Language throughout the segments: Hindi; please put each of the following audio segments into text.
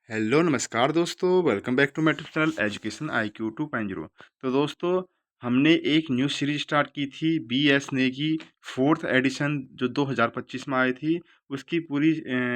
हेलो नमस्कार दोस्तों, welcome back to my YouTube channel education IQ 2.0। तो दोस्तों, हमने एक न्यू सीरीज स्टार्ट की थी BS नेगी फोर्थ एडिशन जो 2025 में आई थी। उसकी पूरी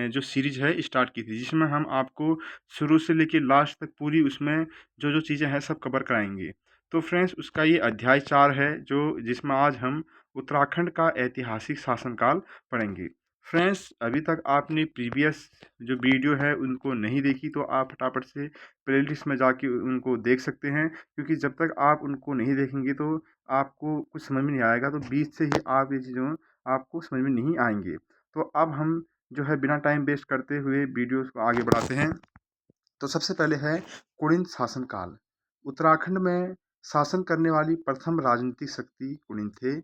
जो सीरीज है स्टार्ट की थी, जिसमें हम आपको शुरू से लेकर लास्ट तक पूरी उसमें जो जो चीज़ें हैं सब कवर कराएंगे। तो फ्रेंड्स, उसका ये अध्याय 4 है जो जिसमें आज हम उत्तराखंड का ऐतिहासिक शासनकाल पढ़ेंगे। फ्रेंड्स, अभी तक आपने प्रीवियस जो वीडियो है उनको नहीं देखी तो आप फटाफट से प्लेलिस्ट में जाके उनको देख सकते हैं, क्योंकि जब तक आप उनको नहीं देखेंगे तो आपको कुछ समझ में नहीं आएगा। तो बीच से ही आप ये चीज़ों आपको समझ में नहीं आएंगे। तो अब हम जो है बिना टाइम वेस्ट करते हुए वीडियो को आगे बढ़ाते हैं। तो सबसे पहले है कुड़िन शासनकाल। उत्तराखंड में शासन करने वाली प्रथम राजनीतिक शक्ति कुड़िन थे,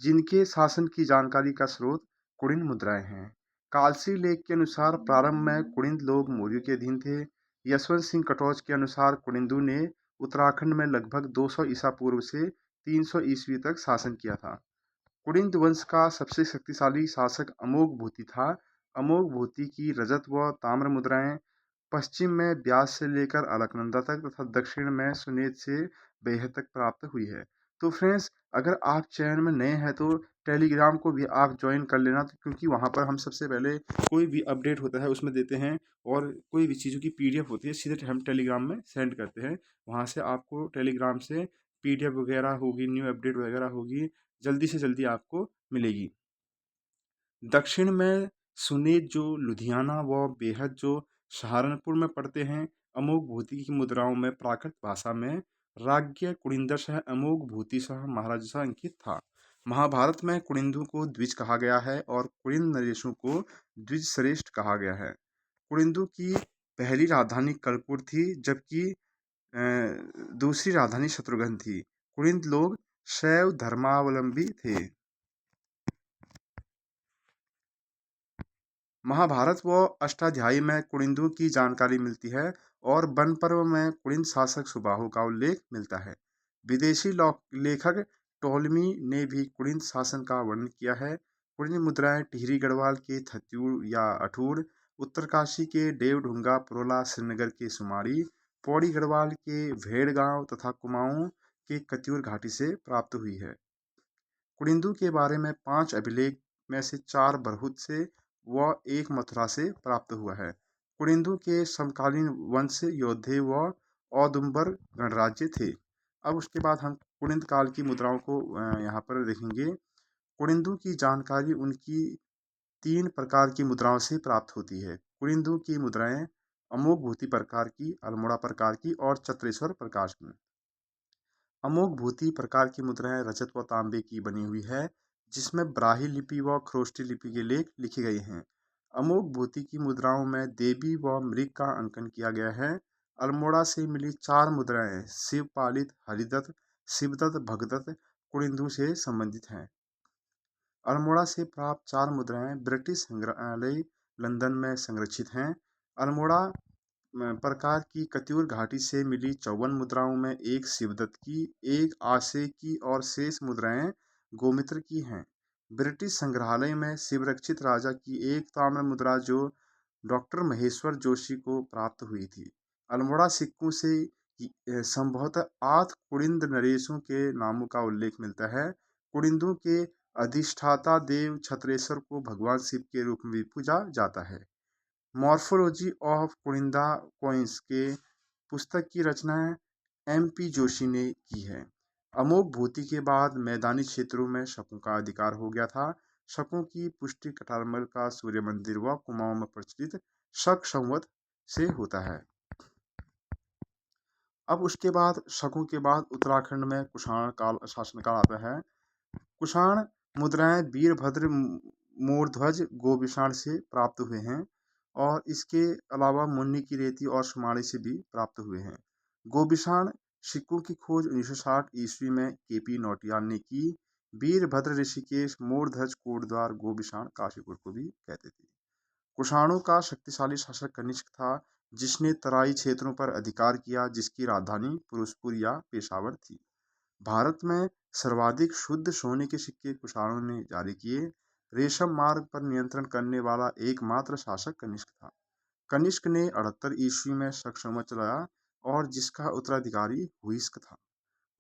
जिनके शासन की जानकारी का स्रोत कुड़िन मुद्राएं हैं। कालसी लेख के अनुसार प्रारंभ में कुड़िन लोग मौर्य के अधीन थे। यशवंत सिंह कटोच के अनुसार कुड़िंदू ने उत्तराखंड में लगभग 200 ईसा पूर्व से 300 ईस्वी तक शासन किया था। कुड़िंद वंश का सबसे शक्तिशाली शासक अमोघ भूति था। अमोघ भूति की रजत व ताम्र मुद्राएं पश्चिम में ब्यास से लेकर अलकनंदा तक तथा दक्षिण में सुनेत से बेहद तक प्राप्त हुई है। तो फ्रेंड्स, अगर आप चैनल में नए हैं तो टेलीग्राम को भी आप ज्वाइन कर लेना, तो क्योंकि वहाँ पर हम सबसे पहले कोई भी अपडेट होता है उसमें देते हैं, और कोई भी चीज़ों की PDF होती है सीधे हम टेलीग्राम में सेंड करते हैं। वहाँ से आपको टेलीग्राम से PDF वगैरह होगी, न्यू अपडेट वगैरह होगी, जल्दी से जल्दी आपको मिलेगी। दक्षिण में सुनेत जो लुधियाना व बेहद जो सहारनपुर में पड़ते हैं। अमोघ भूति की मुद्राओं में प्राकृत भाषा में राज्ञ कुड़िंदर सह अमोघ भूति सह महाराज सह अंकित था। महाभारत में कुड़िंदू को द्विज कहा गया है और कुड़िन नरेशों को द्विज श्रेष्ठ कहा गया है। कुड़िंदू की पहली राजधानी कर्पूर थी, जबकि दूसरी राजधानी शत्रुघ्न थी। कुड़िंद लोग शैव धर्मावलंबी थे। महाभारत व अष्टाध्यायी में कुड़िंदू की जानकारी मिलती है और वन पर्व में कुड़िन शासक सुबाहु का उल्लेख मिलता है। विदेशी लेखक टोलमी ने भी कुड़िन शासन का वर्णन किया है। कुड़िन मुद्राएं टिहरी गढ़वाल के थत्यूर या अठूर, उत्तरकाशी के देवढुंगा पुरोला, श्रीनगर के सुमाड़ी, पौड़ी गढ़वाल के भेड़गांव तथा कुमाऊं के कत्यूर घाटी से प्राप्त हुई है। कुड़िंदू के बारे में 5 अभिलेख में से 4 बरहुत से व 1 मथुरा से प्राप्त हुआ है। कुड़िंदू के समकालीन वंश योद्धे व औदुंबर गणराज्य थे। अब उसके बाद हम कुड़िंद काल की मुद्राओं को यहाँ पर देखेंगे। कुड़िंदू की जानकारी उनकी 3 प्रकार की मुद्राओं से प्राप्त होती है। कुड़िंदू की मुद्राएं अमोघ भूति प्रकार की, अल्मोड़ा प्रकार की और चत्रेश्वर प्रकार की। अमोघ भूति प्रकार की मुद्राएं रजत व तांबे की बनी हुई है, जिसमें ब्राह्मी लिपि व खरोष्टी लिपि के लेख लिखे गए हैं। अमोघ भूति की मुद्राओं में देवी व मृग का अंकन किया गया है। अल्मोड़ा से मिली 4 मुद्राएं शिवपालित, हरिदत्त, शिवदत्त, भगदत्त कुड़िंदू से संबंधित हैं। अल्मोड़ा से प्राप्त 4 मुद्राएं ब्रिटिश संग्रहालय लंदन में संरक्षित हैं। अल्मोड़ा प्रकार की कत्यूर घाटी से मिली 54 मुद्राओं में एक शिवदत्त की, एक आशे की और शेष मुद्राएं गोमित्र की हैं। ब्रिटिश संग्रहालय में शिवरक्षित राजा की एक ताम्र मुद्रा जो डॉक्टर महेश्वर जोशी को प्राप्त हुई थी। अल्मोड़ा सिक्कों से संभवतः 8 कुड़िंद नरेशों के नामों का उल्लेख मिलता है। कुड़िंदों के अधिष्ठाता देव छत्रेश्वर को भगवान शिव के रूप में भी पूजा जाता है। मॉर्फोलॉजी ऑफ कुड़िंदा कोइंस के पुस्तक की रचना MP जोशी ने की है। अमोघ भूति के बाद मैदानी क्षेत्रों में शकों का अधिकार हो गया था। शकों की पुष्टि कटारमल का सूर्य मंदिर व कुमाऊं में प्रचलित शक संवत से होता है। अब उसके बाद शकों के बाद उत्तराखंड में कुषाण काल शासनकाल आता है। कुषाण मुद्राएं वीरभद्र मूर्ध्वज गोविषाण से प्राप्त हुए हैं और इसके अलावा मुन्नी की रेती और सुमाड़ी से भी प्राप्त हुए हैं। गोविषाण सिक्कों की खोज 1960 ईस्वी में KP नौटियाल ने की। वीरभद्र ऋषिकेश मूर्ध्वज कोटद्वार गोविषाण काशीपुर को भी कहते थे। कुषाणों का शक्तिशाली शासक कनिष्क था, जिसने तराई क्षेत्रों पर अधिकार किया, जिसकी राजधानी फिरोजपुर या पेशावर थी। भारत में सर्वाधिक शुद्ध सोने के सिक्के कुषाणों ने जारी किए। रेशम मार्ग पर नियंत्रण करने वाला एकमात्र शासक कनिष्क था। कनिष्क ने 78 ईस्वी में संक्रमण चलाया और जिसका उत्तराधिकारी हुइस्क था।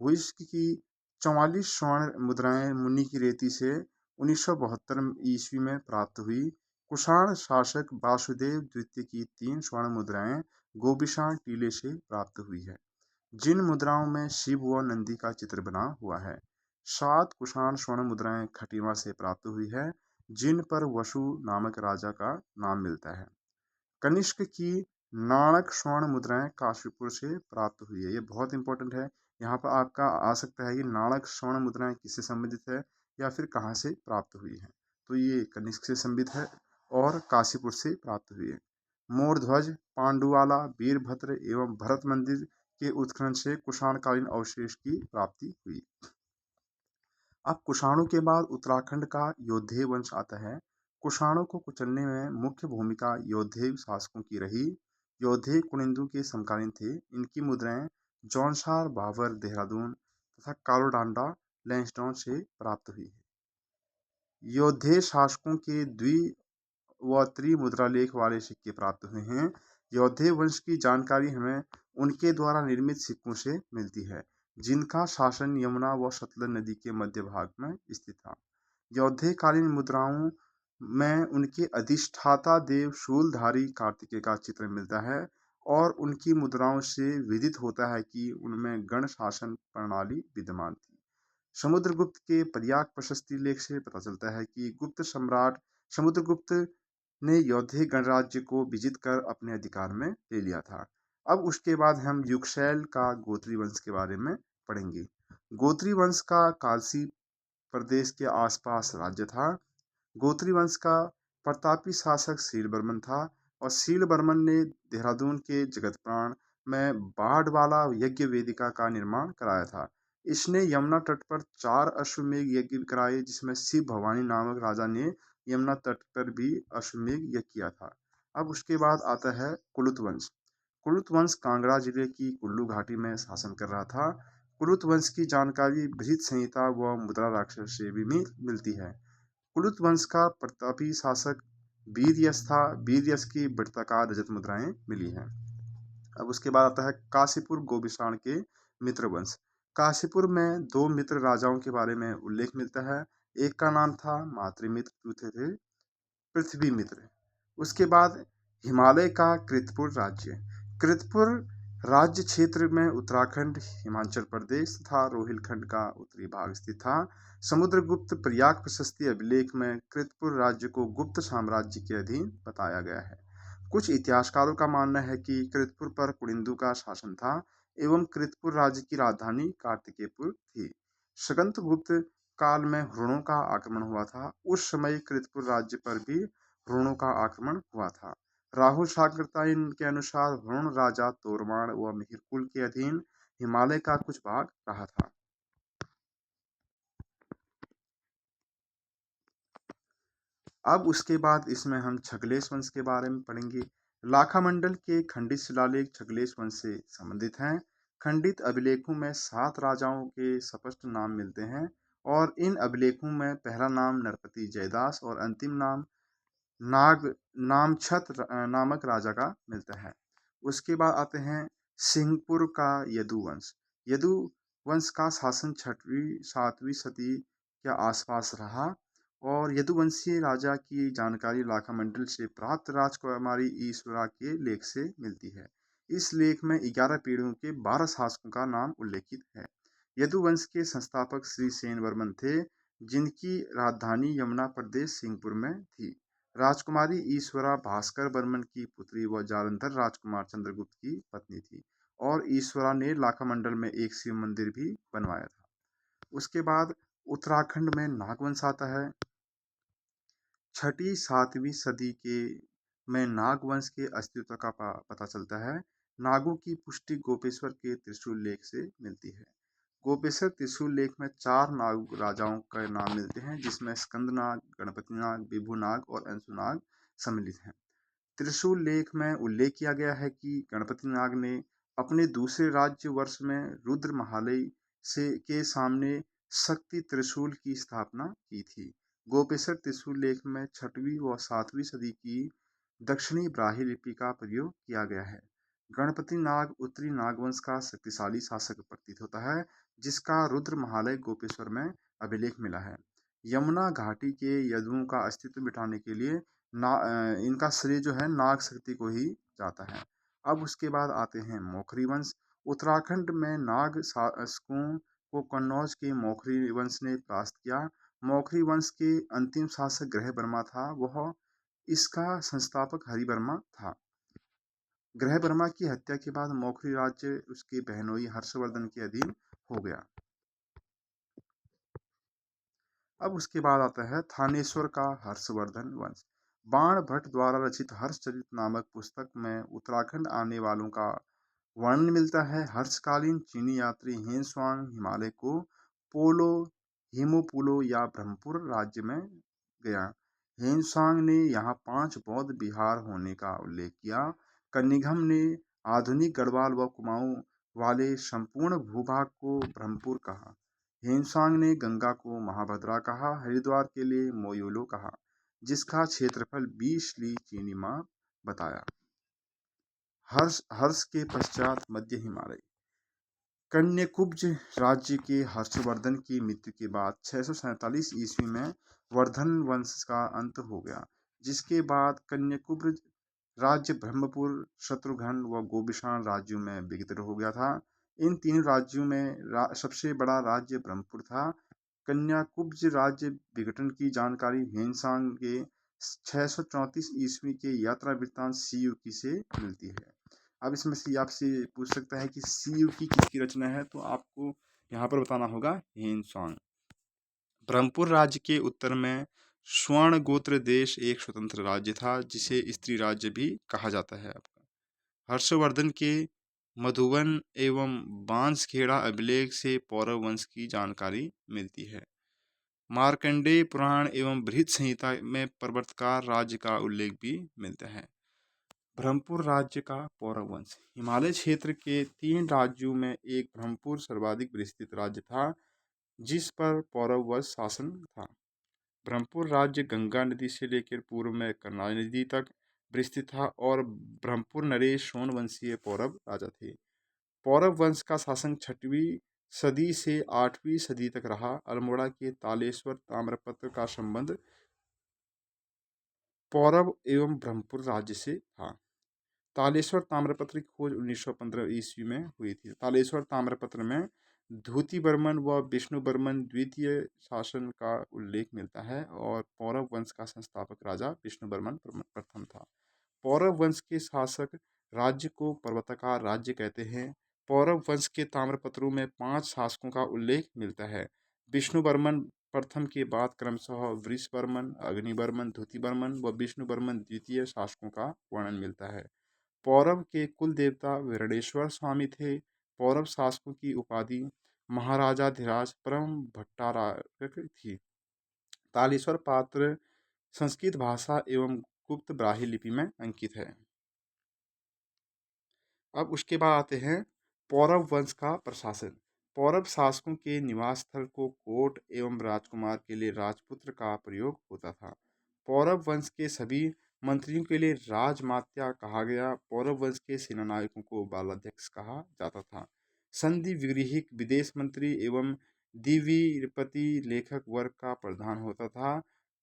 हुइस्क की 44 स्वर्ण मुद्राएं मुनि की रेती से 1972 ईस्वी में प्राप्त हुई। कुषाण शासक वासुदेव द्वितीय की 3 स्वर्ण मुद्राएं गोबिशान टीले से प्राप्त हुई है, जिन मुद्राओं में शिव व नंदी का चित्र बना हुआ है। 7 कुषाण स्वर्ण मुद्राएं खटीमा से प्राप्त हुई है, जिन पर वसु नामक राजा का नाम मिलता है। कनिष्क की नाणक स्वर्ण मुद्राएं काशीपुर से प्राप्त हुई है। ये बहुत इंपॉर्टेंट है। यहाँ पर आपका आ सकता है कि नाणक स्वर्ण मुद्राएं किससे संबंधित है या फिर कहाँ से प्राप्त हुई है। तो ये कनिष्क से संबंधित है और काशीपुर से प्राप्त हुई है। मोरध्वज, पांडुवाला, वीरभद्र एवं भरत मंदिर के उत्खनन से कुषाणकालीन अवशेष की प्राप्ति हुई। अब कुषाणों के बाद उत्तराखंड का योद्धेय वंश आता है। कुषाणों को कुचलने में मुख्य भूमिका योद्धेय शासकों की रही। योद्धेय कुनिंदु के समकालीन थे। इनकी मुद्राएं जौनसार, बाबर, देहरादून तथा कालोडांडा लैंसडाउन से प्राप्त हुई है। योद्धेय शासकों के द्वि व त्रिमुद्रालेख वाले सिक्के प्राप्त हुए हैं। योद्धेय वंश की जानकारी हमें उनके द्वारा निर्मित सिक्कों से मिलती है, जिनका शासन यमुना व सतलज नदी के मध्य भाग में स्थित था। योद्धेय कालीन मुद्राओं में उनके अधिष्ठाता देव शूलधारी कार्तिकेय का चित्र मिलता है और उनकी मुद्राओं से विदित होता है कि उनमें गण शासन प्रणाली विद्यमान थी। समुद्रगुप्त के पर्याक प्रशस्ति लेख से पता चलता है कि गुप्त सम्राट समुद्रगुप्त ने योद्धेय गणराज्य को विजित कर अपने अधिकार में ले लिया था। अब उसके बाद हम युगशैल का गोत्री वंश के बारे में पढ़ेंगे। गोत्री वंश का कालसी प्रदेश के आसपास राज्य था। गोत्री वंश का प्रतापी शासक शीलबर्मन था और शीलबर्मन ने देहरादून के जगतप्राण में बाढ़वाला यज्ञ वेदिका का निर्माण कराया था। इसने यमुना तट पर 4 अश्वमेध यज्ञ कराए, जिसमें शिव भवानी नामक राजा ने यमुना तट पर भी अश्वमेध यज्ञ किया था। अब उसके बाद आता है कुलुत वंश। कुलुत वंश कांगड़ा जिले की कुल्लू घाटी में शासन कर रहा था। कुलुत वंश की जानकारी बृहत संहिता व मुद्रा राक्षस से भी मिलती है। कुलुत वंश का प्रतापी शासक वीरयस था। वीरयस की वृत्ताकार रजत मुद्राएं मिली हैं। अब उसके बाद आता है काशीपुर गोबिशाण के मित्र वंश। काशीपुर में 2 मित्र राजाओं के बारे में उल्लेख मिलता है। एक का नाम था मातृमित्र, दूसरे थे पृथ्वी मित्र। उसके बाद हिमालय का कृतपुर राज्य। कृतपुर राज्य क्षेत्र में उत्तराखंड, हिमाचल प्रदेश तथा रोहिलखंड का उत्तरी भाग स्थित था। समुद्रगुप्त प्रयाग प्रशस्ति अभिलेख में कृतपुर राज्य को गुप्त साम्राज्य के अधीन बताया गया है। कुछ इतिहासकारों का मानना है कि कृतपुर पर कुनिंदु का शासन था एवं कृतपुर राज्य की राजधानी कार्तिकेयपुर थी। शगंतगुप्त काल में हुणों का आक्रमण हुआ था। उस समय कृतपुर राज्य पर भी हुणों का आक्रमण हुआ था। राहुल शाकरताइन के अनुसार हुण राजा तोरमाण व मिहिरकुल के अधीन हिमालय का कुछ भाग रहा था। अब उसके बाद इसमें हम छगलेश वंश के बारे में पढ़ेंगे। लाखा मंडल के खंडित शिलालेख छगलेश वंश से संबंधित हैं। खंडित अभिलेखों में 7 राजाओं के स्पष्ट नाम मिलते हैं और इन अभिलेखों में पहला नाम नरपति जयदास और अंतिम नाम नाग नामछत नामक राजा का मिलता है। उसके बाद आते हैं सिंहपुर का यदुवंश। यदुवंश का शासन 6वीं-7वीं सदी के आसपास रहा और यदुवंशीय राजा की जानकारी लाखामंडल से प्राप्त राजकुमारी ईश्वरा के लेख से मिलती है। इस लेख में 11 पीढ़ियों के 12 शासकों का नाम उल्लेखित है। यदुवंश के संस्थापक श्री सेन वर्मन थे, जिनकी राजधानी यमुना प्रदेश सिंहपुर में थी। राजकुमारी ईश्वरा भास्कर बर्मन की पुत्री व जालंधर राजकुमार चंद्रगुप्त की पत्नी थी और ईश्वरा ने लाखामंडल में एक शिव मंदिर भी बनवाया था। उसके बाद उत्तराखंड में नागवंश आता है। 6वीं-7वीं सदी के में नागवंश के अस्तित्व का पता चलता है। नागों की पुष्टि गोपेश्वर के त्रिशूल लेख से मिलती है। गोपेश्वर त्रिशूल लेख में 4 नाग राजाओं के नाम मिलते हैं, जिसमें स्कंदनाग, गणपतिनाग, विभुनाग और अंशुनाग सम्मिलित हैं। त्रिशूल लेख में उल्लेख किया गया है कि गणपतिनाग ने अपने दूसरे राज्य वर्ष में रुद्र महालय से के सामने शक्ति त्रिशूल की स्थापना की थी। गोपेश्वर त्रिशूल लेख में 6वीं व 7वीं सदी की दक्षिणी ब्राह्मी लिपि का प्रयोग किया गया है। गणपति नाग उत्तरी नागवंश का शक्तिशाली शासक प्रतीत होता है, जिसका रुद्र महालय गोपेश्वर में अभिलेख मिला है। यमुना घाटी के यदुओं का अस्तित्व मिटाने के लिए इनका श्रेय जो है नाग शक्ति को ही जाता है। अब उसके बाद आते हैं मौखरी वंश। उत्तराखंड में नाग शासकों को कन्नौज के मौखरी वंश ने परास्त किया। मौखरी वंश के अंतिम शासक ग्रह वर्मा था, वह इसका संस्थापक हरिवर्मा था। ग्रह वर्मा की हत्या के बाद मौखरी राज्य उसके बहनोई हर्षवर्धन के अधीन हो गया। अब उसके बाद आता है थानेश्वर का हर्षवर्धन वंश। बाण भट्ट द्वारा रचित हर्षचरित नामक पुस्तक में उत्तराखंड आने वालों का वर्णन मिलता है। हर्षकालीन चीनी यात्री हेनस्वांग हिमालय को पोलो हिमोपुलो या ब्रह्मपुर राज्य में गया। हेनस्वांग ने यहाँ 5 बौद्ध विहार होने का उल्लेख किया। कन्निघम ने आधुनिक गढ़वाल व कुमाऊं वाले संपूर्ण भूभाग को ब्रह्मपुर कहा। हेनसांग ने गंगा को महाभद्रा कहा। हरिद्वार के लिए मोयोलो कहा, जिसका क्षेत्रफल 20 ली चीनी माह बताया। हर्ष हर्ष के पश्चात मध्य हिमालय। कन्याकुब्ज राज्य के हर्षवर्धन की मृत्यु के बाद 647 ईस्वी में वर्धन वंश का अंत हो गया, जिसके बाद कन्याकुब्ज राज्य ब्रह्मपुर, शत्रुघ्न व गोबिशान राज्यों में विघटित हो गया था। इन तीन राज्यों में सबसे बड़ा राज्य ब्रह्मपुर था। कन्याकुब्ज राज्य विघटन की जानकारी हेनसांग के 634 ईस्वी के यात्रा वृत्तांत सीयूकी से मिलती है। अब इसमें से आपसे पूछ सकता है कि सीयूकी किसकी रचना है, तो आपको यहाँ पर बताना होगा हेनसांग। ब्रह्मपुर राज्य के उत्तर में स्वर्ण गोत्र देश एक स्वतंत्र राज्य था, जिसे स्त्री राज्य भी कहा जाता है। आपका हर्षवर्धन के मधुबन एवं बांसखेड़ा अभिलेख से पौरव वंश की जानकारी मिलती है। मार्कंडेय पुराण एवं बृहत संहिता में पर्वतकार राज्य का उल्लेख भी मिलता है। ब्रह्मपुर राज्य का पौरव वंश। हिमालय क्षेत्र के 3 राज्यों में एक ब्रह्मपुर सर्वाधिक विस्तृत राज्य था, जिस पर पौरव वंश शासन था। ब्रह्मपुर राज्य गंगा नदी से लेकर पूर्व में करनाल नदी तक विस्तृत था और ब्रह्मपुर नरेश सोनवंशीय पौरव राजा थे। पौरव वंश का शासन 6वीं सदी से 8वीं सदी तक रहा। अल्मोड़ा के तालेश्वर ताम्रपत्र का संबंध पौरव एवं ब्रह्मपुर राज्य से था। तालेश्वर ताम्रपत्र की खोज 1915 ईस्वी में हुई थी। तालेश्वर ताम्रपत्र में धूति बर्मन व विष्णु बर्मन द्वितीय शासन का उल्लेख मिलता है और पौरव वंश का संस्थापक राजा विष्णु बर्मन प्रथम था। पौरव वंश के शासक राज्य को पर्वताकार राज्य कहते हैं। पौरव वंश के ताम्रपत्रों में 5 शासकों का उल्लेख मिलता है। विष्णु बर्मन प्रथम के बाद क्रमशः वृषवर्मन, अग्निवर्मन, धूतिवर्मन व विष्णु बर्मन द्वितीय शासकों का वर्णन मिलता है। पौरव के कुल देवता विरणेश्वर स्वामी थे। पौरव शासकों की उपाधि महाराजाधिराज परम भट्टारक थी। तालेश्वर पात्र संस्कृत भाषा एवं गुप्त ब्राह्मी लिपि में अंकित है। अब उसके बाद आते हैं पौरव वंश का प्रशासन। पौरव शासकों के निवास स्थल को कोट एवं राजकुमार के लिए राजपुत्र का प्रयोग होता था। पौरव वंश के सभी मंत्रियों के लिए राजमात्या कहा गया। पौरव वंश के सेनानायकों को बालाध्यक्ष कहा जाता था। संधि विग्रहिक विदेश मंत्री एवं द्विवीरपति लेखक वर्ग का प्रधान होता था।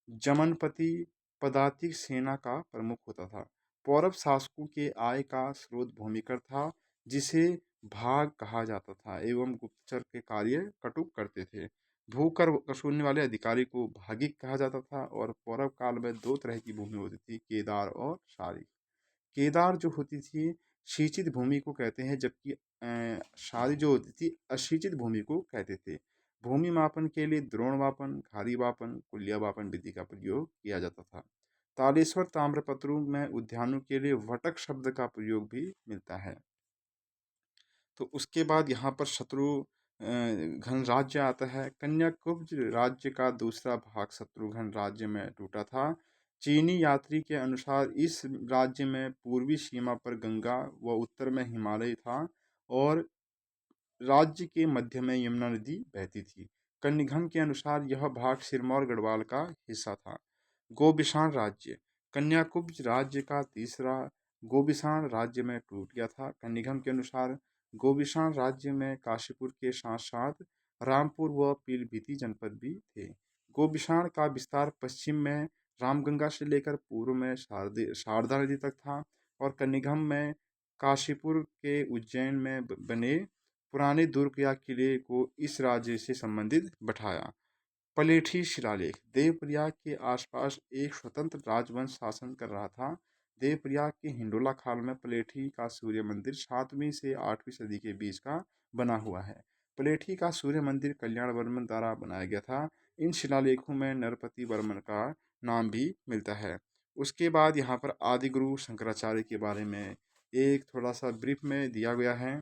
जमनपति पदातिक सेना का प्रमुख होता था। पौरव शासकों के आय का स्रोत भूमिकर था, जिसे भाग कहा जाता था एवं गुप्तचर के कार्य कटुक करते थे। भूकर वसूलने वाले अधिकारी को भागिक कहा जाता था और पौरव काल में 2 तरह की भूमि होती थी, केदार और शारी। केदार जो होती थी सिंचित भूमि को कहते हैं, जबकि शारी जो होती थी असिंचित भूमि को कहते थे। भूमि मापन के लिए द्रोण मापन, खारी मापन, कुलिया मापन विधि का प्रयोग किया जाता था। तालेश्वर ताम्रपत्रों में उद्यानों के लिए वटक शब्द का प्रयोग भी मिलता है। तो उसके बाद यहाँ पर शत्रुघ्न राज्य आता है। कन्याकुब्ज राज्य का दूसरा भाग शत्रुघ्न राज्य में टूटा था। चीनी यात्री के अनुसार इस राज्य में पूर्वी सीमा पर गंगा व उत्तर में हिमालय था और राज्य के मध्य में यमुना नदी बहती थी। कन्निघम के अनुसार यह भाग सिरमौर गढ़वाल का हिस्सा था। गोबिशान राज्य। कन्याकुब्ज राज्य का तीसरा गोबिसाण राज्य में टूट गया था। कनिघम के अनुसार गोबिसाण राज्य में काशीपुर के साथ साथ रामपुर व पीलीभीत जनपद भी थे। गोबिसाण का विस्तार पश्चिम में रामगंगा से लेकर पूर्व में शारदा नदी तक था और कनिघम में काशीपुर के उज्जैन में बने पुराने दुर्ग या किले को इस राज्य से संबंधित बैठाया। पलेठी शिलालेख देवप्रयाग के आसपास एक स्वतंत्र राजवंश शासन कर रहा था। देवप्रयाग के हिंडोला खाल में पलेठी का सूर्य मंदिर 7वीं से 8वीं सदी के बीच का बना हुआ है। पलेठी का सूर्य मंदिर कल्याण वर्मन द्वारा बनाया गया था। इन शिलालेखों में नरपति वर्मन का नाम भी मिलता है। उसके बाद यहाँ पर आदिगुरु शंकराचार्य के बारे में एक थोड़ा सा ब्रीफ में दिया गया है।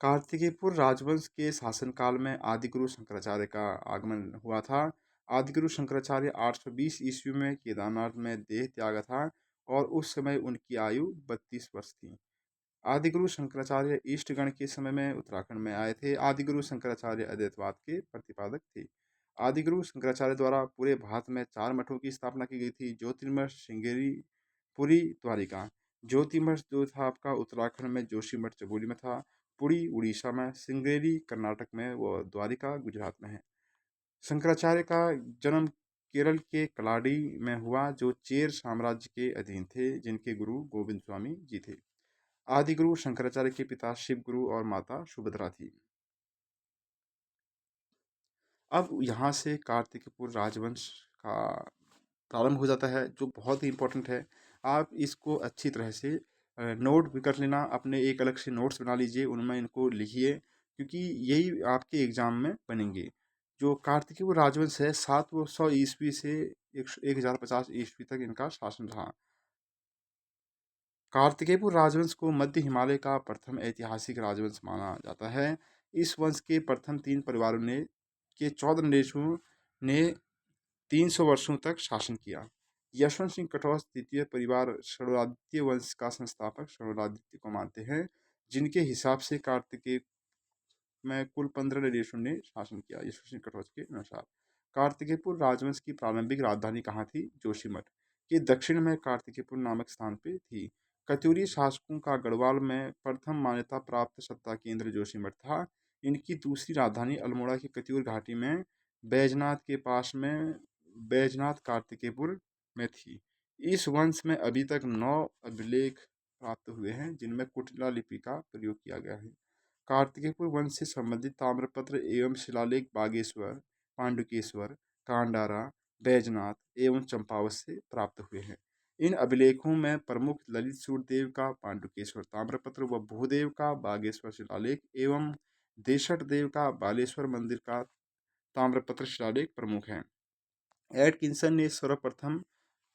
कार्तिकेयपुर राजवंश के शासनकाल में आदिगुरु शंकराचार्य का आगमन हुआ था। आदिगुरु शंकराचार्य 820 ईस्वी में केदारनाथ में देह त्यागा था और उस समय उनकी आयु 32 वर्ष थी। आदिगुरु शंकराचार्य ईष्टगण के समय में उत्तराखंड में आए थे। आदिगुरु शंकराचार्य अद्वैतवाद के प्रतिपादक थे। आदिगुरु शंकराचार्य द्वारा पूरे भारत में 4 मठों की स्थापना की गई थी। ज्योतिर्मठ, श्रृंगेरी, पुरी, द्वारिका। ज्योतिर्मठ जो था आपका उत्तराखंड में, जोशीमठ चमोली में था, पुरी उड़ीसा में, श्रृंगेरी कर्नाटक में व द्वारिका गुजरात में है। शंकराचार्य का जन्म केरल के कलाडी में हुआ, जो चेर साम्राज्य के अधीन थे, जिनके गुरु गोविंद स्वामी जी थे। आदिगुरु शंकराचार्य के पिता शिव गुरु और माता सुभद्रा थी। अब यहाँ से कार्तिकपुर राजवंश का प्रारंभ हो जाता है, जो बहुत ही इंपॉर्टेंट है। आप इसको अच्छी तरह से नोट भी कर लेना, अपने एक अलग से नोट्स बना लीजिए, उनमें इनको लिखिए, क्योंकि यही आपके एग्जाम में बनेंगे। जो कार्तिकेय राजवंश है 700 ईस्वी से 1050 ईस्वी तक इनका शासन रहा। कार्तिकेयपुर राजवंश को मध्य हिमालय का प्रथम ऐतिहासिक राजवंश माना जाता है। इस वंश के प्रथम 3 परिवारों ने के 14 नरेशों ने 300 वर्षों तक शासन किया। यशवंत सिंह कटौज तृतीय परिवार षोडरादित्य वंश का संस्थापक षोडरादित्य को मानते हैं, जिनके हिसाब से कार्तिकेय में कुल 15 नरेशों ने शासन किया। यशवंत सिंह कटौज के अनुसार कार्तिकेयपुर राजवंश की प्रारंभिक राजधानी कहाँ थी? जोशीमठ के दक्षिण में कार्तिकेयपुर नामक स्थान पे थी। कत्यूरी शासकों का गढ़वाल में प्रथम मान्यता प्राप्त सत्ता केंद्र जोशीमठ था। इनकी दूसरी राजधानी अल्मोड़ा की कत्यूर घाटी में बैजनाथ के पास में बैजनाथ कार्तिकेयपुर में थी। इस वंश में अभी तक 9 अभिलेख प्राप्त हुए हैं, जिनमें कुटिला लिपि का प्रयोग किया गया है। कार्तिकेयपुर वंश से संबंधित ताम्रपत्र एवं शिलालेख बागेश्वर, पांडुकेश्वर, कांडारा, बैजनाथ एवं चंपावत से प्राप्त हुए हैं। इन अभिलेखों में प्रमुख ललित सूर्यदेव का पांडुकेश्वर ताम्रपत्र व भूदेव का बागेश्वर शिलालेख एवं देशट देव का बालेश्वर मंदिर का ताम्रपत्र शिलालेख प्रमुख हैं। एटकिंसन ने सर्वप्रथम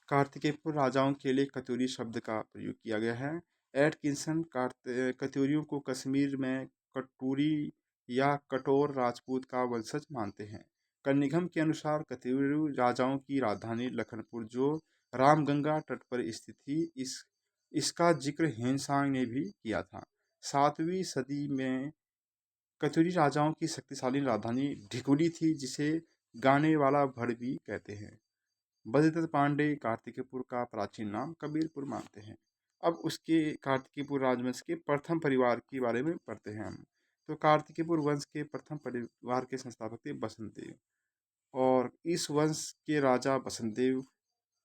कार्तिकेयपुर राजाओं के लिए कत्यूरी शब्द का प्रयोग किया गया है। एटकिंसन कत्यूरियों को कश्मीर में कटूरी या कटोर राजपूत का वंशज मानते हैं। कन्निघम के अनुसार कत्यूरी राजाओं की राजधानी लखनपुर, जो रामगंगा तट पर स्थित थी, इसका जिक्र हेनसांग ने भी किया था। 7वीं सदी में कत्यूरी राजाओं की शक्तिशाली राजधानी ढिकुली थी, जिसे गाने वाला भड़ भी कहते हैं। बद्रीदत्त पांडे कार्तिकेयपुर का प्राचीन नाम कबीरपुर मानते हैं। अब उसके कार्तिकेयपुर राजवंश के प्रथम परिवार के बारे में पढ़ते हैं हम। तो कार्तिकेयपुर वंश के प्रथम परिवार के संस्थापक थे बसंत देव, और इस वंश के राजा बसंत देव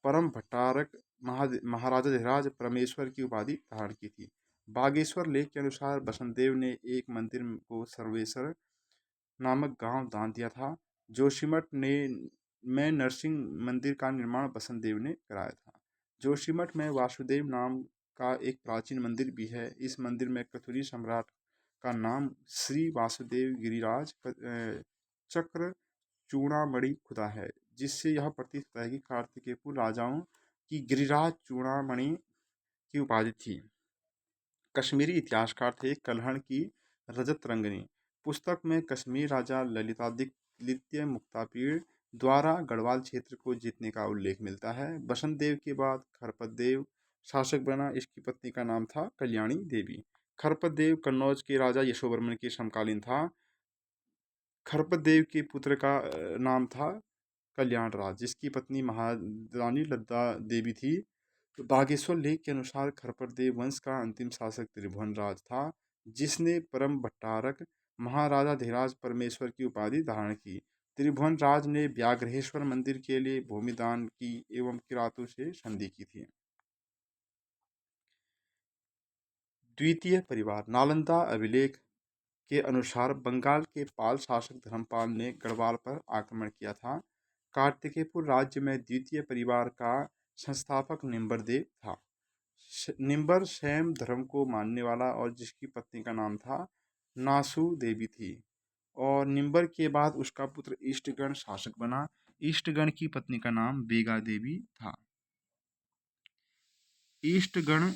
परम भट्टारक महाराजा धीराज परमेश्वर की उपाधि धारण की थी। बागेश्वर लेख के अनुसार बसंत देव ने एक मंदिर को सर्वेश्वर नामक गांव दान दिया था। जोशीमठ ने में नरसिंह मंदिर का निर्माण बसंत देव ने कराया था। जोशीमठ में वासुदेव नाम का एक प्राचीन मंदिर भी है। इस मंदिर में कत्यूरी सम्राट का नाम श्री वासुदेव गिरिराज चक्र चूड़ामणि खुदा है, जिससे यह प्रतीत होता है कि कार्तिकेयपुर राजाओं की गिरिराज चूड़ामणि की उपाधि थी। कश्मीरी इतिहासकार थे कल्हण की रजत रंगनी पुस्तक में कश्मीर राजा ललितादित्य मुक्तापीड़ द्वारा गढ़वाल क्षेत्र को जीतने का उल्लेख मिलता है। बसंत देव के बाद खरपत देव शासक बना। इसकी पत्नी का नाम था कल्याणी देवी। खरपत देव कन्नौज के राजा यशोवर्मन के समकालीन था। खरपत देव के पुत्र का नाम था कल्याण राज, जिसकी पत्नी महारानी लद्दा देवी थी। तो बागेश्वर लेख के अनुसार खरपतदेव वंश का अंतिम शासक त्रिभुवन राज था, जिसने परम भट्टारक महाराजा धीराज परमेश्वर की उपाधि धारण की। त्रिभुवन राज ने व्याघ्रेश्वर मंदिर के लिए भूमि दान की एवं किरातों से संधि की थी। द्वितीय परिवार। नालंदा अभिलेख के अनुसार बंगाल के पाल शासक धर्मपाल ने गढ़वाल पर आक्रमण किया था। कार्तिकेयपुर राज्य में द्वितीय परिवार का संस्थापक निम्बरदेव था। निम्बर शैव धर्म को मानने वाला और जिसकी पत्नी का नाम था नासु देवी थी। और निम्बर के बाद उसका पुत्र ईष्टगण शासक बना। ईष्टगण की पत्नी का नाम बेगा देवी था। ईष्टगण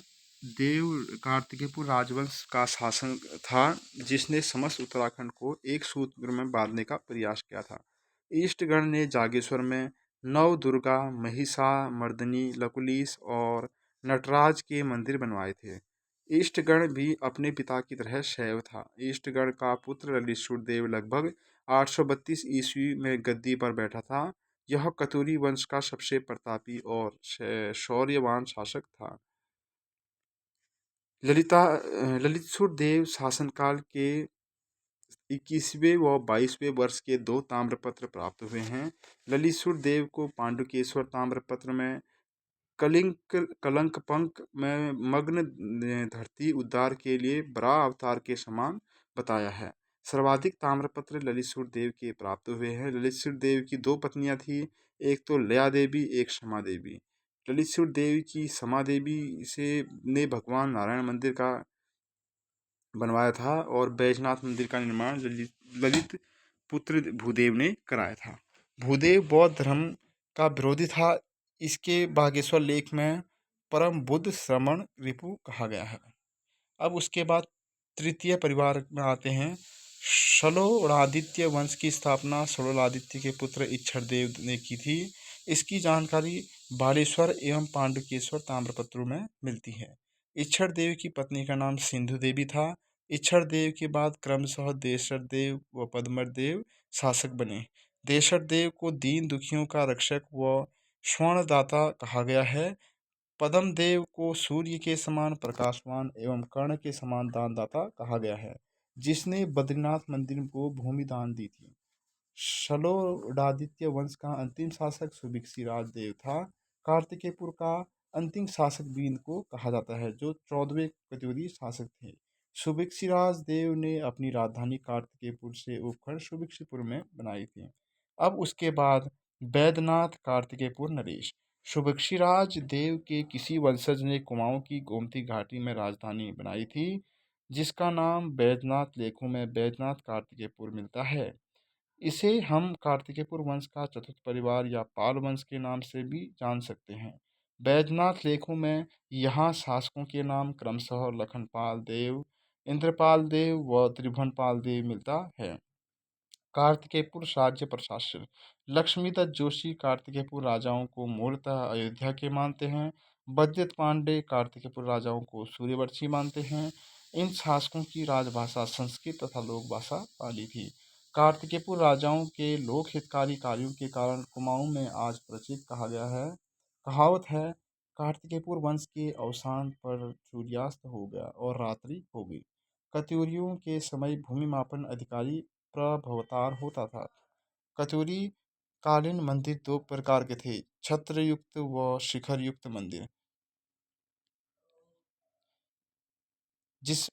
देव कार्तिकेयपुर राजवंश का शासन था, जिसने समस्त उत्तराखंड को एक सूत्र में बांधने का प्रयास किया था। ईष्टगण ने जागेश्वर में नव दुर्गा, महिषा मर्दिनी, लकुलिश और नटराज के मंदिर बनवाए थे। ईष्टगण भी अपने पिता की तरह शैव था। ईष्टगण का पुत्र ललितशुर देव लगभग 832 ईस्वी में गद्दी पर बैठा था। यह कतुरी वंश का सबसे प्रतापी और शौर्यवान शासक था। ललितशुर देव शासनकाल के 21वें व 22वें वर्ष के 2 ताम्रपत्र प्राप्त हुए हैं। ललितशुर देव को पांडुकेश्वर ताम्रपत्र में कलंकपंक में मग्न धरती उद्धार के लिए बरा अवतार के समान बताया है। सर्वाधिक ताम्रपत्र ललितशुर देव के प्राप्त हुए हैं। ललितशुर देव की 2 पत्नियां थी, एक तो लया देवी, एक क्षमा देवी। ललितशुर देव की क्षमा देवी से ने भगवान नारायण मंदिर का बनवाया था और बैजनाथ मंदिर का निर्माण ललित पुत्र भूदेव ने कराया था। भूदेव बौद्ध धर्म का विरोधी था। इसके बागेश्वर लेख में परम बुद्ध श्रमण रिपु कहा गया है। अब उसके बाद तृतीय परिवार में आते हैं। शलोणादित्य वंश की स्थापना शलोणादित्य के पुत्र इच्छरदेव ने की थी। इसकी जानकारी बालेश्वर एवं पांडुकेश्वर ताम्रपत्रों में मिलती है। इच्छरदेव की पत्नी का नाम सिंधु देवी था। इच्छरदेव के बाद क्रमशः देशरदेव व पद्मरदेव शासक बने। देशरदेव को दीन दुखियों का रक्षक व स्वर्णदाता कहा गया है। पद्मदेव को सूर्य के समान प्रकाशवान एवं कर्ण के समान दानदाता कहा गया है, जिसने बद्रीनाथ मंदिर को भूमि दान दी थी। शलोडादित्य वंश का अंतिम शासक सुभिक्षिराज देव था। कार्तिकेयपुर का अंतिम शासक बीन को कहा जाता है, जो 14वें कत्यूरी शासक थे। सुभिक्षिराज देव ने अपनी राजधानी कार्तिकेयपुर से उपखंड सुभिक्षिपुर में बनाई थी। अब उसके बाद बैद्यनाथ कार्तिकेयपुर नरेश। सुभिक्षिराज देव के किसी वंशज ने कुमाऊं की गोमती घाटी में राजधानी बनाई थी, जिसका नाम बैद्यनाथ लेखों में बैद्यनाथ कार्तिकेयपुर मिलता है। इसे हम कार्तिकेयपुर वंश का चतुर्थ परिवार या पाल वंश के नाम से भी जान सकते हैं। बैद्यनाथ लेखों में यहाँ शासकों के नाम क्रमशः लखनपाल देव, इंद्रपाल देव व त्रिभुवनपाल देव मिलता है। कार्तिकेयपुर राज्य प्रशासन। लक्ष्मीदत्त जोशी कार्तिकेयपुर राजाओं को मूलतः अयोध्या के मानते हैं। बद्यत पांडे कार्तिकेयपुर राजाओं को सूर्यवंशी मानते हैं। इन शासकों की राजभाषा संस्कृत तथा लोक भाषा पाली थी। कार्तिकेयपुर राजाओं के लोक हितकारी कार्यों के कारण कुमाऊं में आज प्रचलित कहावत है, कार्तिकेयपुर वंश के अवसान पर सूर्यास्त हो गया और रात्रि हो गई। कत्यूरियों के समय भूमि मापन अधिकारी प्रभवतार होता था। कत्यूरी कालीन मंदिर 2 प्रकार के थे, छत्रयुक्त व शिखर युक्त मंदिर। जिस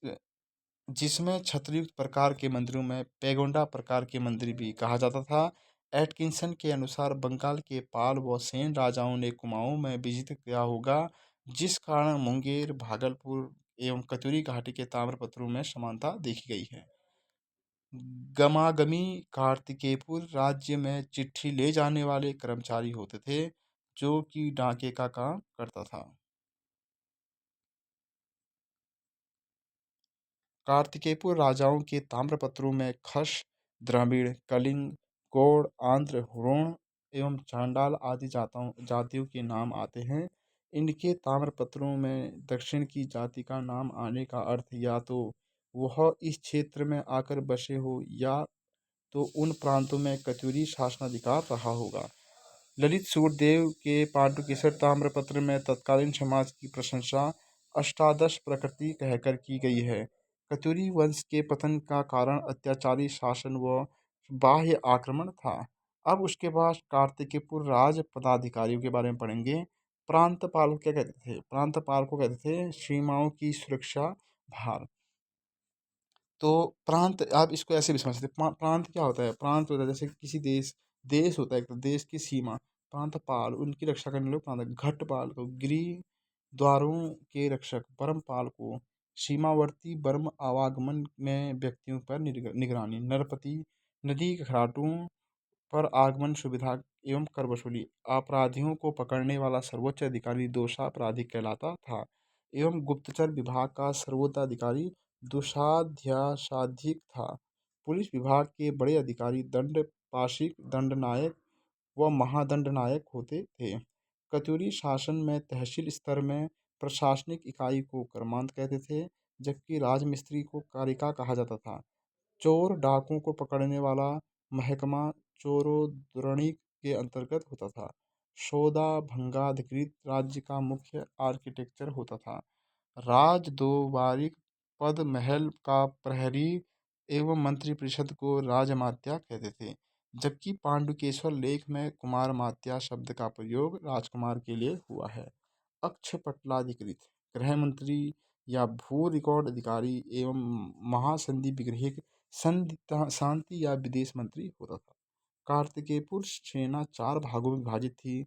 जिसमें छत्रयुक्त प्रकार के मंदिरों में पैगोंडा प्रकार के मंदिर भी कहा जाता था। एटकिंसन के अनुसार बंगाल के पाल व सेन राजाओं ने कुमाऊं में विजित किया होगा, जिस कारण मुंगेर, भागलपुर एवं कत्यूरी घाटी के ताम्रपत्रों में समानता देखी गई है। गमागमी कार्तिकेयपुर राज्य में चिट्ठी ले जाने वाले कर्मचारी होते थे, जो कि डाके का काम करता था। कार्तिकेयपुर राजाओं के ताम्रपत्रों में खश, द्रविड़, कलिंग, गौड़, आंध्र, हुरों एवं चांडाल आदि जातियों के नाम आते हैं। इनके ताम्रपत्रों में दक्षिण की जाति का नाम आने का अर्थ या तो वह इस क्षेत्र में आकर बसे हो या तो उन प्रांतों में कत्यूरी शासनाधिकार रहा होगा। ललित सूर्यदेव के पांडुकेसर ताम्रपत्र में तत्कालीन समाज की प्रशंसा अष्टादश प्रकृति कहकर की गई है। कत्यूरी वंश के पतन का कारण अत्याचारी शासन व बाह्य आक्रमण था। अब उसके बाद कार्तिकेयपुर राज पदाधिकारियों के बारे में पढ़ेंगे। प्रांतपाल को क्या कहते थे? प्रांतपाल को कहते थे सीमाओं की सुरक्षा भार। तो प्रांत आप इसको ऐसे भी समझ सकते हैं। प्रांत क्या होता है? प्रांत होता है जैसे किसी देश, देश होता है एक तो देश की सीमा। प्रांतपाल उनकी रक्षा करने लोग प्रांत। घटपाल को गृह द्वारों के रक्षक। परमपाल को सीमावर्ती बर्म आवागमन में व्यक्तियों पर निगरानी। नरपति नदी के घाटों पर आगमन सुविधा एवं कर वसूली। अपराधियों को पकड़ने वाला सर्वोच्च अधिकारी दोषापराधी कहलाता था एवं गुप्तचर विभाग का सर्वोच्चाधिकारी दुशाध्यासाधिक था। पुलिस विभाग के बड़े अधिकारी दंड पाशिक दंडनायक व महादंडनायक होते थे। कत्यूरी शासन में तहसील स्तर में प्रशासनिक इकाई को कर्मांत कहते थे, जबकि राजमिस्त्री को कारिका कहा जाता था। चोर डाकुओं को पकड़ने वाला महकमा चोरोद्रणिक के अंतर्गत होता था। सौदा भंगाधिकृत राज्य का मुख्य आर्किटेक्चर होता था। राज दोबारिक पद महल का प्रहरी एवं मंत्रिपरिषद को राजमात्या कहते थे, जबकि पांडुकेश्वर लेख में कुमारमात्या शब्द का प्रयोग राजकुमार के लिए हुआ है। अक्षपटलाधिकृत गृह मंत्री या भू रिकॉर्ड अधिकारी एवं महासंधि विग्रहिक शांति या विदेश मंत्री होता था। कार्तिकेयपुर सेना चार भागों में विभाजित थी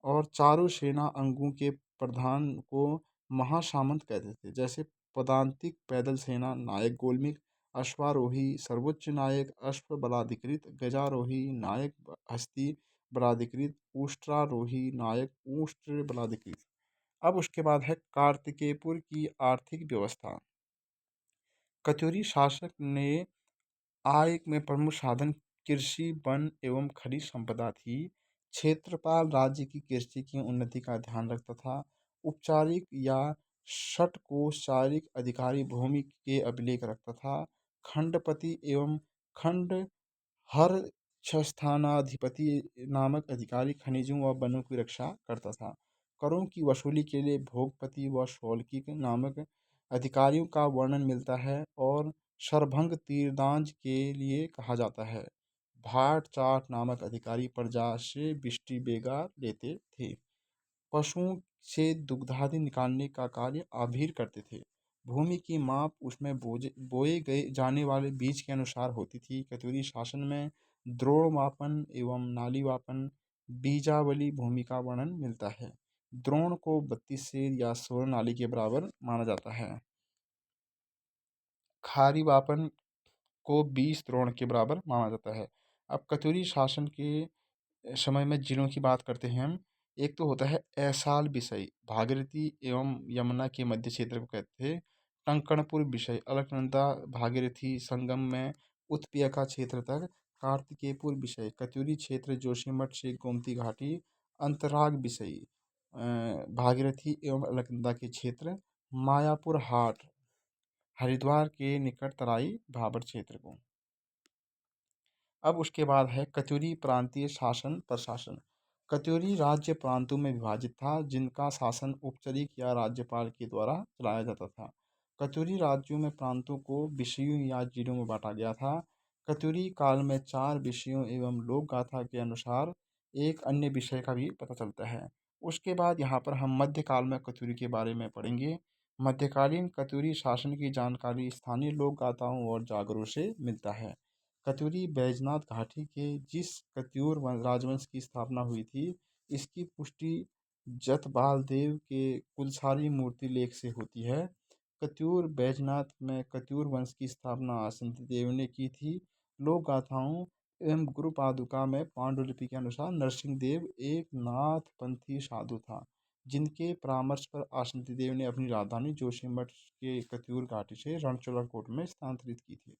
और चारों सेना अंगों के प्रधान को महासामंत कहते थे, जैसे पदांतिक पैदल सेना नायक गोलमिक, अश्वारोही सर्वोच्च नायक अश्व बलाधिकृत, गजारोही नायक हस्ती बलाधिकृत, उष्ट्रारोही नायक उष्ट्र बलाधिकृत। अब उसके बाद है कार्तिकेयपुर की आर्थिक व्यवस्था। कत्यूरी शासक ने आय में प्रमुख साधन कृषि, वन एवं खनिज संपदा थी। क्षेत्रपाल राज्य की कृषि की उन्नति का ध्यान रखता था। औपचारिक या षटकोपचारिक अधिकारी भूमि के अभिलेख रखता था। खंडपति एवं खंड हर स्थानाधिपति नामक अधिकारी खनिजों व वनों की रक्षा करता था। करों की वसूली के लिए भोगपति व शौल्की नामक अधिकारियों का वर्णन मिलता है और शरभंग तीरंदाज के लिए कहा जाता है। भाट चाट नामक अधिकारी प्रजा से बिष्टी बेगा लेते थे। पशुओं से दुग्धादि निकालने का कार्य आभीर करते थे। भूमि की माप उसमें बोए गए जाने वाले बीज के अनुसार होती थी। कत्यूरी शासन में द्रोण मापन एवं नाली मापन बीजावली भूमि का वर्णन मिलता है। द्रोण को 32 सेर या 16 नाली के बराबर माना जाता है। खारी मापन को 20 द्रोण के बराबर माना जाता है। अब कत्यूरी शासन के समय में जिलों की बात करते हैं हम। एक तो होता है ऐसाल विषय, भागीरथी एवं यमुना के मध्य क्षेत्र को कहते थे। टंकणपुर विषय, अलकनंदा भागीरथी संगम में उत्पीय का क्षेत्र तक। कार्तिकेयपुर विषय, कत्यूरी क्षेत्र जोशीमठ से गोमती घाटी। अंतराग विषय, भागीरथी एवं अलकनंदा के क्षेत्र। मायापुर हाट, हरिद्वार के निकट तराई भाबर क्षेत्र को। अब उसके बाद है कत्यूरी प्रांतीय शासन प्रशासन। कत्यूरी राज्य प्रांतों में विभाजित था, जिनका शासन औपचारिक या राज्यपाल के द्वारा चलाया जाता था। कत्यूरी राज्यों में प्रांतों को विषयों या जिलों में बांटा गया था। कत्यूरी काल में 4 विषयों एवं लोक गाथा के अनुसार एक अन्य विषय का भी पता चलता है। उसके बाद यहाँ पर हम मध्यकाल में कत्यूरी के बारे में पढ़ेंगे। मध्यकालीन कत्यूरी शासन की जानकारी स्थानीय लोक गाथाओं और जागरों से मिलता है। कत्यूरी बैजनाथ घाटी के जिस कत्यूर राजवंश की स्थापना हुई थी, इसकी पुष्टि जतपाल देव के कुलसारी मूर्ति लेख से होती है। कत्यूर बैजनाथ में कत्यूर वंश की स्थापना आसंति देव ने की थी। लोक गाथाओं एवं गुरु पादुका में पांडुलिपि के अनुसार नरसिंह देव एक नाथपंथी साधु था, जिनके परामर्श पर आसंति देव ने अपनी राजधानी जोशीमठ के कत्यूर घाटी से रणचोड़ाकोट में स्थानांतरित की थी।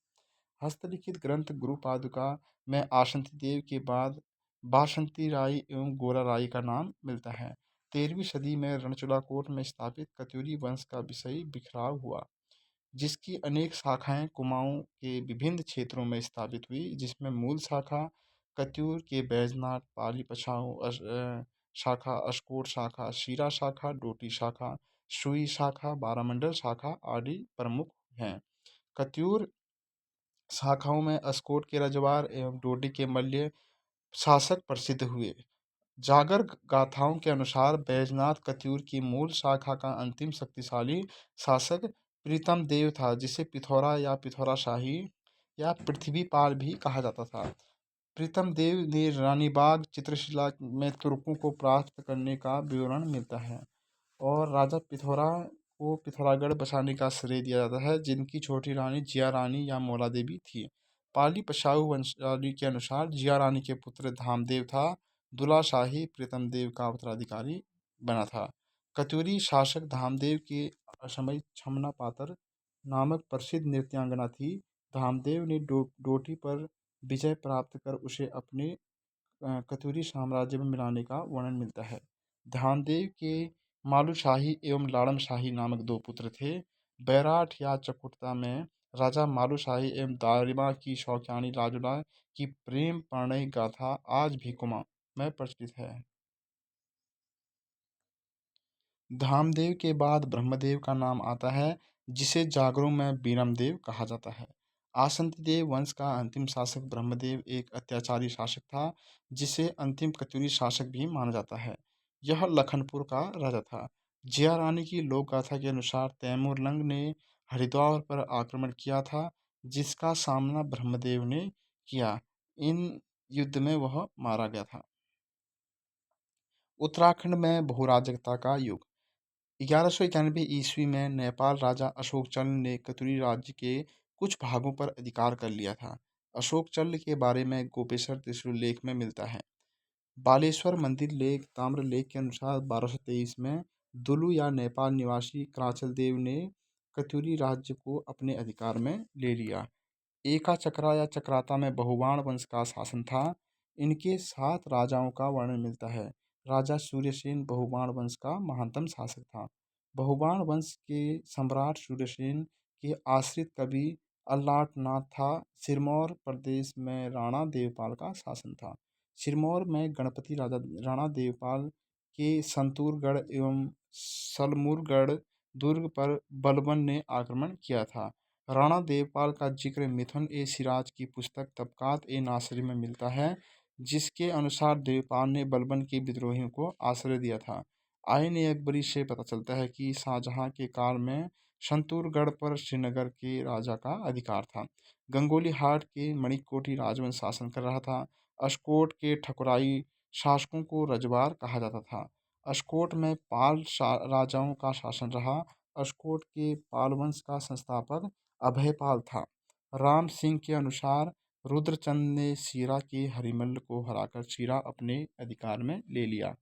हस्तलिखित ग्रंथ गुरु पादुका में आसंति देव के बाद बासंती राय एवं गोरा राय का नाम मिलता है। 13वीं सदी में रणचोड़ाकोट में स्थापित कत्यूरी वंश का विषय बिखराव हुआ, जिसकी अनेक शाखाएं कुमाऊं के विभिन्न क्षेत्रों में स्थापित हुई, जिसमें मूल शाखा कत्यूर के बैजनाथ, पाली पछाऊ शाखा, अशकोट शाखा, शीरा शाखा, डोटी शाखा, सुई शाखा, बारामंडल शाखा आदि प्रमुख हैं। कत्यूर शाखाओं में अस्कोट के रजवार एवं डोडी के मल्ल शासक प्रसिद्ध हुए। जागर गाथाओं के अनुसार बैजनाथ कत्यूर की मूल शाखा का अंतिम शक्तिशाली शासक प्रीतम देव था, जिसे पिथौरा या पिथौरा शाही या पृथ्वीपाल भी कहा जाता था। प्रीतम देव ने रानीबाग चित्रशिला में तुर्कों को परास्त करने का विवरण मिलता है और राजा पिथौरा को पिथौरागढ़ बसाने का श्रेय दिया जाता है, जिनकी छोटी रानी जिया रानी या मौला देवी थी। पाली पशाऊ वंशावली के अनुसार जिया रानी के पुत्र धामदेव था, दुला शाही प्रीतम देव का उत्तराधिकारी बना था। कत्यूरी शासक धामदेव के समय छमना पातर नामक प्रसिद्ध नृत्यांगना थी। धामदेव ने डोटी पर विजय प्राप्त कर उसे अपने कत्यूरी साम्राज्य में मिलाने का वर्णन मिलता है। धामदेव के मालू शाही एवं लाड़म शाही नामक दो पुत्र थे। बैराठ या चकुटता में राजा मालू शाही एवं दारिमा की शौकियानी लाजुला की प्रेम प्रणय गाथा आज भी कुमाऊं में प्रचलित है। धामदेव के बाद ब्रह्मदेव का नाम आता है, जिसे जागरों में बीरमदेव कहा जाता है। आसंतिदेव वंश का अंतिम शासक ब्रह्मदेव एक अत्याचारी शासक था, जिसे अंतिम कत्यूरी शासक भी माना जाता है। यह लखनपुर का राजा था। जिया रानी की लोक गाथा के अनुसार तैमूरलंग ने हरिद्वार पर आक्रमण किया था, जिसका सामना ब्रह्मदेव ने किया। इन युद्ध में वह मारा गया था। उत्तराखंड में बहुराजकता का युग 1191 ईस्वी में नेपाल राजा अशोक चल ने कतुरी राज्य के कुछ भागों पर अधिकार कर लिया था। अशोक चल के बारे में गोपेश्वर त्रिशूल लेख में मिलता है। बालेश्वर मंदिर लेख ताम्र लेख के अनुसार 1223 में दुलु या नेपाल निवासी कराचल देव ने कतुरी राज्य को अपने अधिकार में ले लिया। एका चक्रा या चक्राता में बहुबाण वंश का शासन था। इनके 7 राजाओं का वर्णन मिलता है। राजा सूर्यसेन बहुबाण वंश का महानतम शासक था। बहुबाण वंश के सम्राट सूर्यसेन के आश्रित कवि अल्लाटनाथ था। सिरमौर प्रदेश में राणा देवपाल का शासन था। सिरमौर में गणपति राजा राणा देवपाल के संतूरगढ़ एवं सलमुरगढ़ दुर्ग पर बलबन ने आक्रमण किया था। राणा देवपाल का जिक्र मिथुन ए सिराज की पुस्तक तबकात ए नासिर में मिलता है, जिसके अनुसार देवपाल ने बलबन के विद्रोहियों को आश्रय दिया था। आईन अकबरी से पता चलता है कि शाहजहां के काल में संतूरगढ़ पर श्रीनगर के राजा का अधिकार था। गंगोली हाट के मणिकोटी राजवंश शासन कर रहा था। अस्कोट के ठकुराई शासकों को रजवार कहा जाता था। अस्कोट में राजाओं का शासन रहा। अस्कोट के पालवंश का संस्थापक अभयपाल था। राम सिंह के अनुसार रुद्रचंद ने सीरा के हरिमल्ल को हराकर सीरा अपने अधिकार में ले लिया।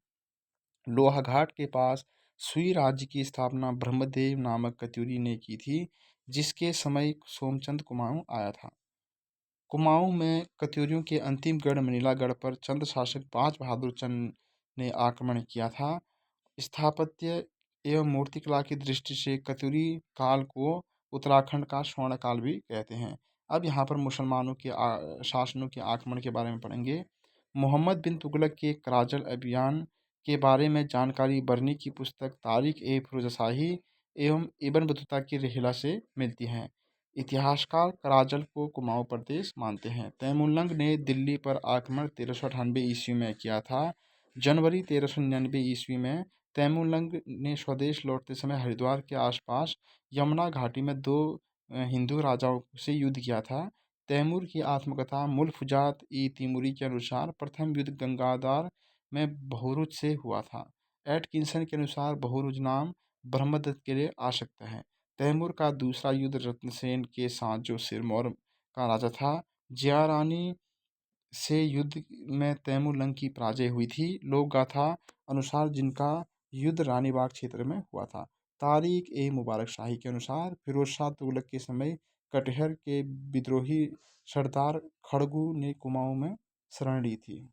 लोहाघाट के पास सुई राज्य की स्थापना ब्रह्मदेव नामक कत्यूरी ने की थी, जिसके समय सोमचंद कुमाऊं आया था। कुमाऊं में कत्यूरियों के अंतिम गढ़ मनीलागढ़ पर चंद शासक बाज बहादुर चंद ने आक्रमण किया था। स्थापत्य एवं मूर्तिकला की दृष्टि से कत्यूरी काल को उत्तराखंड का स्वर्ण काल भी कहते हैं। अब यहाँ पर मुसलमानों के शासनों के आक्रमण के बारे में पढ़ेंगे। मोहम्मद बिन तुगलक के कराजल अभियान के बारे में जानकारी बरनी की पुस्तक तारीख ए फिरोजशाही एवं इब्न बतूता की रिहला से मिलती हैं। इतिहासकार कराजल को कुमाऊं प्रदेश मानते हैं। तैमूरलंग ने दिल्ली पर आक्रमण 1398 ईस्वी में किया था। जनवरी 1399 ईस्वी में तैमूरलंग ने स्वदेश लौटते समय हरिद्वार के आसपास यमुना घाटी में 2 हिंदू राजाओं से युद्ध किया था। तैमूर की आत्मकथा मुल्फुजात ई तिमूरी के अनुसार प्रथम युद्ध गंगाधार में बहुरुच से हुआ था। एटकिंसन के अनुसार बहुरुच नाम ब्रह्मदत्त के लिए आ सकता है। तैमूर का दूसरा युद्ध रत्नसेन के साथ जो सिरमौर का राजा था। जिया रानी से युद्ध में तैमूरलंग की पराजय हुई थी। लोक गाथा अनुसार जिनका युद्ध रानीबाग क्षेत्र में हुआ था। तारीख ए मुबारक शाही के अनुसार फिरोज शाह तुगलक के समय कटिहार के विद्रोही सरदार खड़गू ने कुमाऊं में शरण ली थी।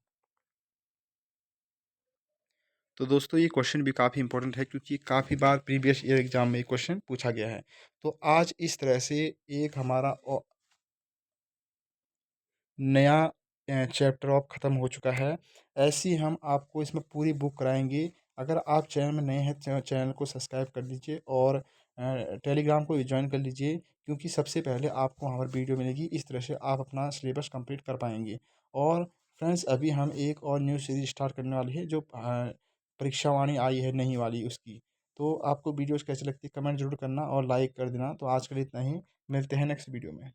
तो दोस्तों ये क्वेश्चन भी काफ़ी इंपॉर्टेंट है, क्योंकि काफ़ी बार प्रीवियस ईयर एग्जाम में ये क्वेश्चन पूछा गया है। तो आज इस तरह से एक हमारा नया चैप्टर ऑफ ख़त्म हो चुका है। ऐसे ही हम आपको इसमें पूरी बुक कराएँगे। अगर आप चैनल में नए हैं, चैनल को सब्सक्राइब कर लीजिए और टेलीग्राम को भी जॉइन कर लीजिए, क्योंकि सबसे पहले आपको वहाँ पर वीडियो मिलेगी। इस तरह से आप अपना सिलेबस कंप्लीट कर पाएँगे। और फ्रेंड्स, अभी हम एक और न्यू सीरीज़ स्टार्ट करने वाले हैं, जो परीक्षावाणी आई है नई वाली उसकी। तो आपको वीडियोज़ कैसी लगती है कमेंट ज़रूर करना और लाइक कर देना। तो आज के लिए इतना ही, मिलते हैं नेक्स्ट वीडियो में।